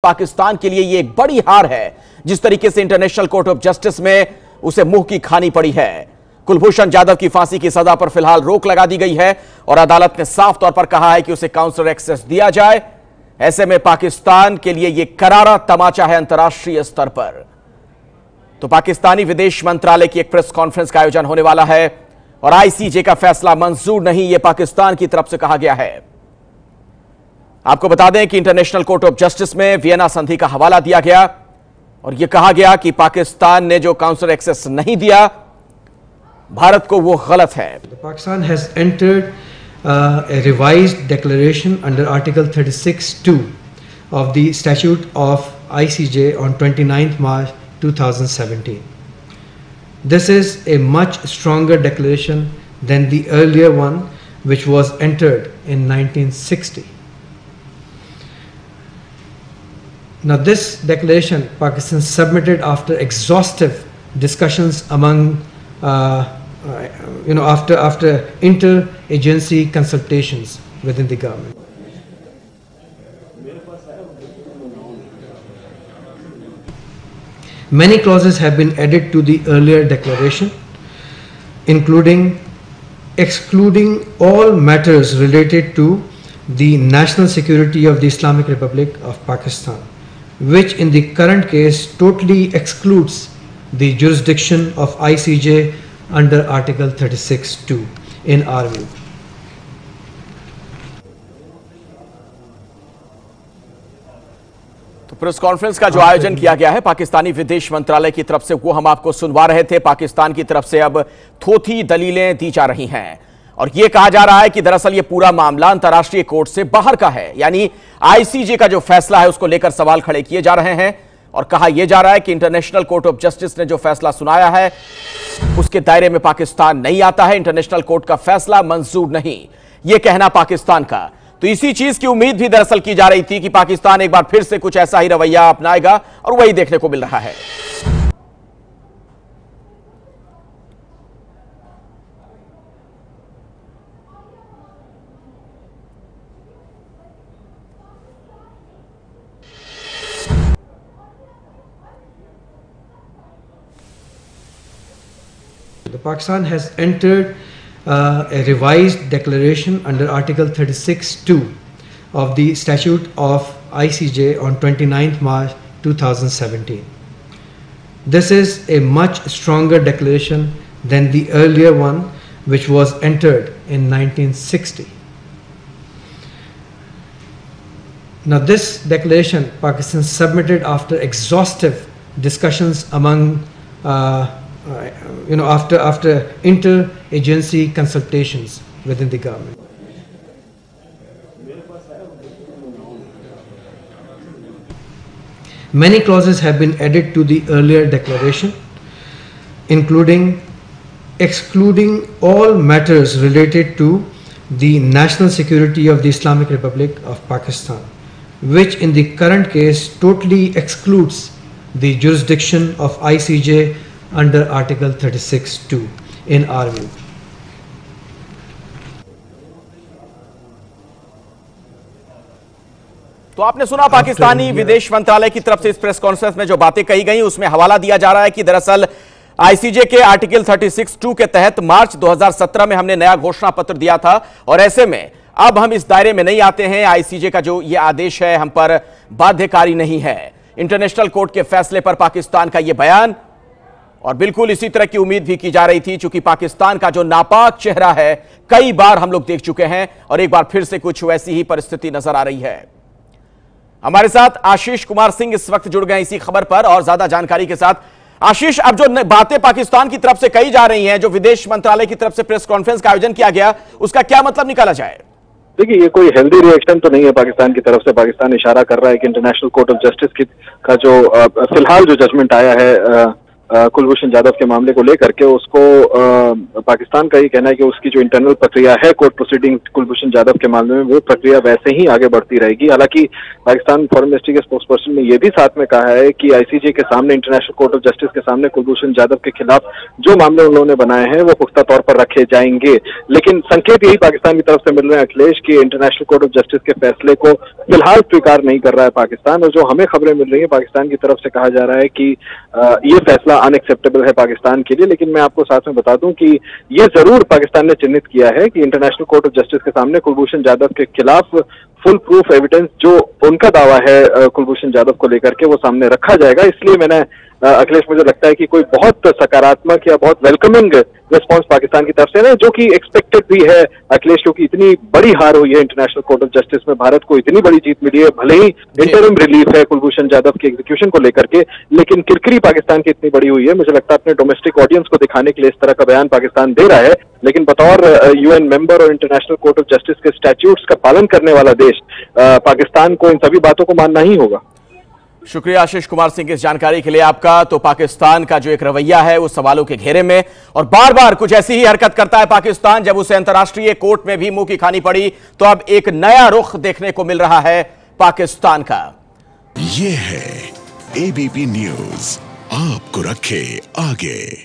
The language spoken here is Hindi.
पाकिस्तान के लिए ये एक बड़ी हार है। जिस तरीके से इंटरनेशनल कोर्ट ऑफ जस्टिस में उसे मुंह की खानी पड़ी है। कुलभूषण जाधव की फांसी की सजा पर फिलहाल रोक लगा दी गई है और अदालत ने साफ तौर पर कहा है कि उसे काउंसलर एक्सेस दिया जाए। ऐसे में पाकिस्तान के लिए यह करारा तमाचा है अंतर्राष्ट्रीय स्तर पर। तो पाकिस्तानी विदेश मंत्रालय की एक प्रेस कॉन्फ्रेंस का आयोजन होने वाला है और आईसीजे का फैसला मंजूर नहीं, यह पाकिस्तान की तरफ से कहा गया है। आपको बता दें कि इंटरनेशनल कोर्ट ऑफ जस्टिस में वियना संधि का हवाला दिया गया और यह कहा गया कि पाकिस्तान ने जो काउंसलर एक्सेस नहीं दिया भारत को, वो गलत है। Pakistan has entered a revised declaration under Article 36(2) of the Statute of ICJ on 29th March 2017. This is a much stronger declaration than the earlier one, which was entered in 1960. Now, this declaration Pakistan submitted after exhaustive discussions among after inter-agency consultations within the government. Many clauses have been added to the earlier declaration, including excluding all matters related to the national security of the Islamic Republic of Pakistan, which in the current case totally excludes the jurisdiction of ICJ under Article 36(2) in our view. तो प्रेस कॉन्फ्रेंस का जो आयोजन किया गया है पाकिस्तानी विदेश मंत्रालय की तरफ से, वो हम आपको सुनवा रहे थे। पाकिस्तान की तरफ से अब थोथी दलीलें दी जा रही हैं और यह कहा जा रहा है कि दरअसल यह पूरा मामला अंतर्राष्ट्रीय कोर्ट से बाहर का है, यानी आईसीजे का जो फैसला है उसको लेकर सवाल खड़े किए जा रहे हैं और कहा यह जा रहा है कि इंटरनेशनल कोर्ट ऑफ जस्टिस ने जो फैसला सुनाया है उसके दायरे में पाकिस्तान नहीं आता है। इंटरनेशनल कोर्ट का फैसला मंजूर नहीं, यह कहना पाकिस्तान का। तो इसी चीज की उम्मीद भी दरअसल की जा रही थी कि पाकिस्तान एक बार फिर से कुछ ऐसा ही रवैया अपनाएगा और वही देखने को मिल रहा है। Pakistan has entered a revised declaration under Article 36(2) of the Statute of ICJ on 29th March 2017. This is a much stronger declaration than the earlier one, which was entered in 1960. Now, this declaration Pakistan submitted after exhaustive discussions among after inter-agency consultations within the government. Many clauses have been added to the earlier declaration, including excluding all matters related to the national security of the Islamic Republic of Pakistan, which in the current case totally excludes the jurisdiction of ICJ under Article 36(2) in our view. तो आपने सुना पाकिस्तानी विदेश मंत्रालय की तरफ से इस प्रेस कॉन्फ्रेंस में जो बातें कही गई, उसमें हवाला दिया जा रहा है कि दरअसल आईसीजे के आर्टिकल 36(2) के तहत मार्च 2017 में हमने नया घोषणा पत्र दिया था और ऐसे में अब हम इस दायरे में नहीं आते हैं। आईसीजे का जो यह आदेश है हम पर बाध्यकारी नहीं है। इंटरनेशनल कोर्ट के फैसले पर पाकिस्तान का यह बयान, और बिल्कुल इसी तरह की उम्मीद भी की जा रही थी, चूंकि पाकिस्तान का जो नापाक चेहरा है कई बार हम लोग देख चुके हैं और एक बार फिर से कुछ वैसी ही परिस्थिति नजर आ रही है। हमारे साथ आशीष कुमार सिंह इस वक्त जुड़ गए इसी खबर पर और ज्यादा जानकारी के साथ। आशीष, अब जो बातें पाकिस्तान की तरफ से कही जा रही हैं, जो विदेश मंत्रालय की तरफ से प्रेस कॉन्फ्रेंस का आयोजन किया गया, उसका क्या मतलब निकाला जाए? देखिए, ये कोई हेल्दी रिएक्शन तो नहीं है पाकिस्तान की तरफ से। पाकिस्तान इशारा कर रहा है कि इंटरनेशनल कोर्ट ऑफ जस्टिस का जो फिलहाल जो जजमेंट आया है कुलभूषण जाधव के मामले को लेकर के, उसको पाकिस्तान का ही कहना है कि उसकी जो इंटरनल प्रक्रिया है कोर्ट प्रोसीडिंग कुलभूषण जाधव के मामले में, वो प्रक्रिया वैसे ही आगे बढ़ती रहेगी। हालांकि पाकिस्तान फॉरेन मिनिस्ट्री के स्पोक्स पर्सन ने यह भी साथ में कहा है कि आईसीजे के सामने, इंटरनेशनल कोर्ट ऑफ जस्टिस के सामने कुलभूषण जाधव के खिलाफ जो मामले उन लोगों ने बनाए हैं वो पुख्ता तौर पर रखे जाएंगे। लेकिन संकेत यही पाकिस्तान की तरफ से मिल रहे हैं अखिलेश, कि इंटरनेशनल कोर्ट ऑफ जस्टिस के फैसले को फिलहाल स्वीकार नहीं कर रहा है पाकिस्तान। और जो हमें खबरें मिल रही है पाकिस्तान की तरफ से कहा जा रहा है कि ये फैसला अनएक्सेप्टेबल है पाकिस्तान के लिए। लेकिन मैं आपको साथ में बता दूं कि ये जरूर पाकिस्तान ने चिन्हित किया है कि इंटरनेशनल कोर्ट ऑफ जस्टिस के सामने कुलभूषण जाधव के खिलाफ फुल प्रूफ एविडेंस, जो उनका दावा है कुलभूषण जाधव को लेकर के, वो सामने रखा जाएगा। इसलिए मैंने अखिलेश, मुझे लगता है कि कोई बहुत सकारात्मक या बहुत वेलकमिंग रिस्पांस पाकिस्तान की तरफ से ना, जो कि एक्सपेक्टेड भी है अखिलेश, क्योंकि इतनी बड़ी हार हुई है इंटरनेशनल कोर्ट ऑफ जस्टिस में, भारत को इतनी बड़ी जीत मिली है, भले ही इंटरिम रिलीफ है कुलभूषण जाधव के एग्जीक्यूशन को लेकर के, लेकिन किरकिरी पाकिस्तान की इतनी बड़ी हुई है। मुझे लगता है अपने डोमेस्टिक ऑडियंस को दिखाने के लिए इस तरह का बयान पाकिस्तान दे रहा है, लेकिन बतौर यूएन मेंबर और इंटरनेशनल कोर्ट ऑफ जस्टिस के स्टैट्यूट्स का पालन करने वाला देश पाकिस्तान को इन सभी बातों को मानना ही होगा। शुक्रिया आशीष कुमार सिंह इस जानकारी के लिए आपका। तो पाकिस्तान का जो एक रवैया है वो सवालों के घेरे में, और बार बार कुछ ऐसी ही हरकत करता है पाकिस्तान। जब उसे अंतर्राष्ट्रीय कोर्ट में भी मुंह की खानी पड़ी, तो अब एक नया रुख देखने को मिल रहा है पाकिस्तान का। ये है एबीपी न्यूज, आपको रखे आगे।